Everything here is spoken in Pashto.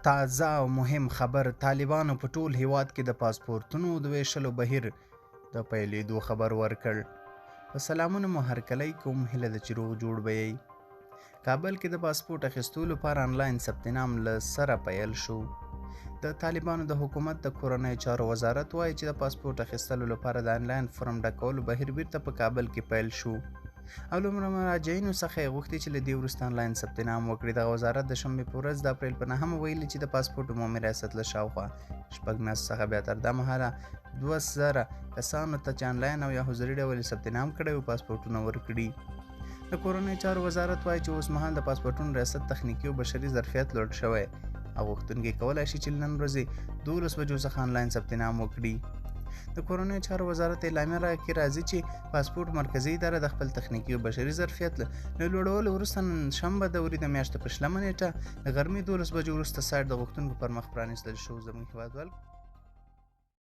تازه او مهم خبر، طالبانو په ټول هیواد کې د پاسپورتونو د ویشلو بهیر د پیلېدو خبر ورکړ. په سلامونه مو هرکلی کوم، هیله ده چې روغ جوړ به یې. کابل کې د پاسپورت اخیستو لپاره آنلاین ثبت نام له سره پیل شو. د طالبانو د حکومت د کورنیو چارو وزارت وایي چې د پاسپورت اخیستلو لپاره د آنلاین فورم ډکولو بهیر بیرته په کابل کې پیل شو او له مراجعینو څخه یې غوښتي چې له دې وروسته آنلاین ثبت نام وکړي. دغه وزارت د شنبې په ورځ د اپریل په 9 ویلي چې د پاسپورت عمومي ریاست له شاوخوا 6 میاشتو څخه بیا تر دا مهاله 2000 کسانو ته چې آنلاین او یا حضوري ډول ثبت نام کړی و پاسپورټونه ورکړي. د کورنیو چارو وزارت وایي چې اوس مهال د پاسپورټونو ریاست تخنیکي او بشري ظرفیت لوړ شوی او غوښتونکي کولی شي چې نن ورځې 12 بجو څخه آنلاین ثبت نام وکړي. د کورنیو چارو وزارت اعلامیه راکړې راځي چې پاسپورت مرکزي اداره د خپل تخنیکي او بشري ظرفیت له لوړولو وروسته نن شنبه د وري د میاشتې په 20 نیټه د غرمې 12 بجو وروسته سایټ د غوښتونکو پر مخ پرانیستل شو. زموږ هیوادوال